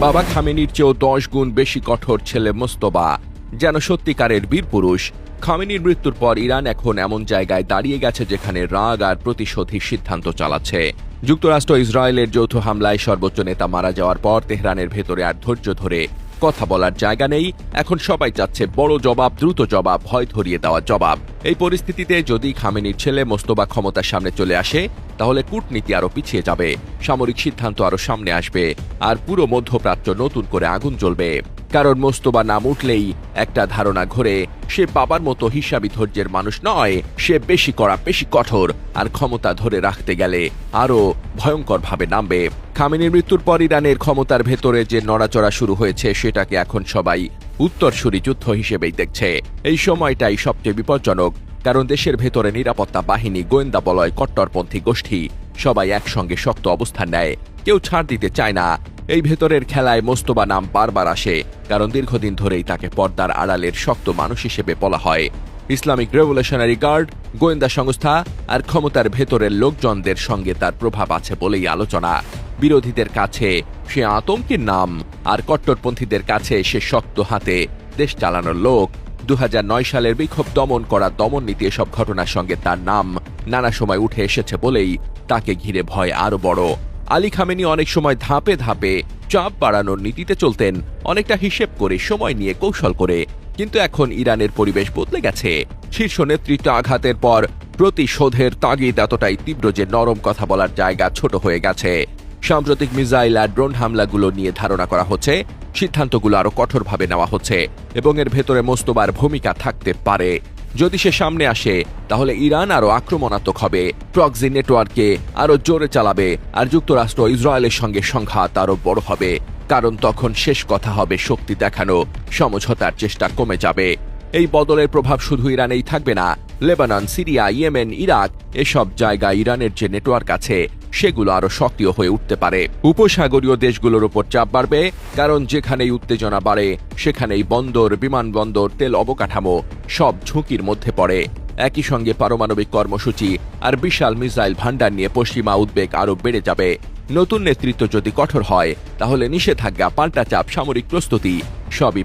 বাবা খামেনির চেয়েও 10 গুণ বেশি কঠোর ছেলে মোস্তফা যেন সত্যিকারের বীরপুরুষ। খামেনির মৃত্যুর পর ইরান এখন এমন জায়গায় দাঁড়িয়ে গেছে যেখানে রাগ আর প্রতিশোধী সিদ্ধান্ত চালাচ্ছে। যুক্তরাষ্ট্র ইসরায়েলের যৌথ হামলায় সর্বোচ্চ নেতা মারা যাওয়ার পর তেহরানের ভেতরে আর ধৈর্য ধরে কথা বলার জায়গা নেই। এখন সবাই চাচ্ছে বড় জবাব, দ্রুত জবাব, ভয় ধরিয়ে দেওয়া জবাব। এই পরিস্থিতিতে যদি খামেনির ছেলে মোস্তফা ক্ষমতার সামনে চলে আসে তাহলে কূটনীতি আরো পিছিয়ে যাবে, সামরিক সিদ্ধান্ত আরো সামনে আসবে, আর পুরো মধ্যপ্রাচ্য নতুন করে আগুন জ্বলবে। কারণ মোস্তফা নাম উঠলেই একটা ধারণা ঘোরে, সে বাবার মতো হিসাবী ধৈর্যের মানুষ নয়, সে বেশি কড়া, বেশি কঠোর, আর ক্ষমতা ধরে রাখতে গেলে আরো ভয়ঙ্করভাবে নামবে। খামেনির মৃত্যুর পর ইরানের ক্ষমতার ভেতরে যে নড়াচড়া শুরু হয়েছে সেটাকে এখন সবাই উত্তরসূরি যুদ্ধ হিসেবেই দেখছে। এই সময়টাই সবচেয়ে বিপজ্জনক, কারণ দেশের ভেতরে নিরাপত্তা বাহিনী, গোয়েন্দা বলয়, কট্টরপন্থী গোষ্ঠী সবাই একসঙ্গে শক্ত অবস্থান নেয়, কেউ ছাড় দিতে চায় না। এই ভেতরের খেলায় মোস্তফা নাম বারবার আসে, কারণ দীর্ঘদিন ধরেই তাকে পর্দার আড়ালের শক্ত মানুষ হিসেবে বলা হয়। ইসলামিক রেভলিউশনারি গার্ড, গোয়েন্দা সংস্থা আর ক্ষমতার ভেতরের লোকজনদের সঙ্গে তার প্রভাব আছে বলেই আলোচনা। বিরোধীদের কাছে সে আতঙ্কের নাম, আর কট্টরপন্থীদের কাছে সে শক্ত হাতে দেশ চালানোর লোক। 2009 সালের বিক্ষোভ দমন করা দমন নীতি এসব ঘটনার সঙ্গে তার নাম নানা সময় উঠে এসেছে বলেই তাকে ঘিরে ভয় আরো বড়। আলী খামেনি অনেক সময় ধাপে ধাপে চাপ বাড়ানোর নীতিতে চলতেন, অনেকটা হিসেব করে, সময় নিয়ে, কৌশল করে। কিন্তু এখন ইরানের পরিবেশ বদলে গেছে। শীর্ষ নেতৃত্ব আঘাতের পর প্রতিশোধের তাগিদ এতটাই তীব্র যে নরম কথা বলার জায়গা ছোট হয়ে গেছে। সাম্প্রতিক মিসাইল আর ড্রোন হামলাগুলো নিয়ে ধারণা করা হচ্ছে, সিদ্ধান্তগুলো আরো কঠোরভাবে নেওয়া হচ্ছে, এবং এর ভেতরে মোস্তফার ভূমিকা থাকতে পারে। যদি সে সামনে আসে তাহলে ইরান আরো আক্রমণাত্মক হবে, প্রক্সি নেটওয়ার্কে আরো জোরে চালাবে, আর যুক্তরাষ্ট্র ইসরায়েলের সঙ্গে সংঘাত আরো বড় হবে। কারণ তখন শেষ কথা হবে শক্তি দেখানো, সমঝোতার চেষ্টা কমে যাবে। এই বদলের প্রভাব শুধু ইরানেই থাকবে না, লেবানন, সিরিয়া, ইয়েমেন, ইরাক এসব জায়গায় ইরানের যে নেটওয়ার্ক আছে সেগুলো আরো সক্রিয় হয়ে উঠতে পারে। উপসাগরীয় দেশগুলোর উপর চাপ বাড়বে, কারণ যেখানেই উত্তেজনা বাড়ে সেখানেই বন্দর, বিমানবন্দর, তেল অবকাঠামো সব ঝুঁকির মধ্যে পড়ে। একই সঙ্গে পারমাণবিক কর্মসূচি আর বিশাল মিসাইল ভান্ডার নিয়ে পশ্চিমা উদ্বেগ আরো বেড়ে যাবে। নতুন নেতৃত্ব যদি কঠোর হয় তাহলে নিষেধাজ্ঞা, পাল্টা চাপ, সামরিক প্রস্তুতি সবই